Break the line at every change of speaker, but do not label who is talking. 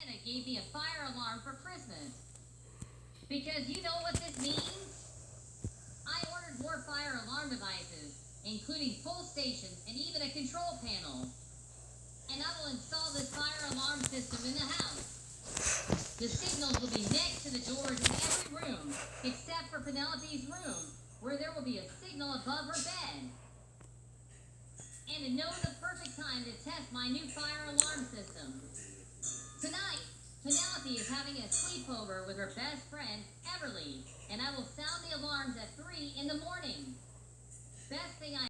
Santa gave me a fire alarm for Christmas. Because you know what this means? I ordered more fire alarm devices, including pull stations and even a control panel. And I will install this fire alarm system in the house. The signals will be next to the doors in every room, except for Penelope's room, where there will be a signal above her bed. And to know the perfect time to test my new fire alarm system. Tonight, Penelope is having a sleepover with her best friend, Everly, and I will sound the alarms at 3 in the morning. Best thing I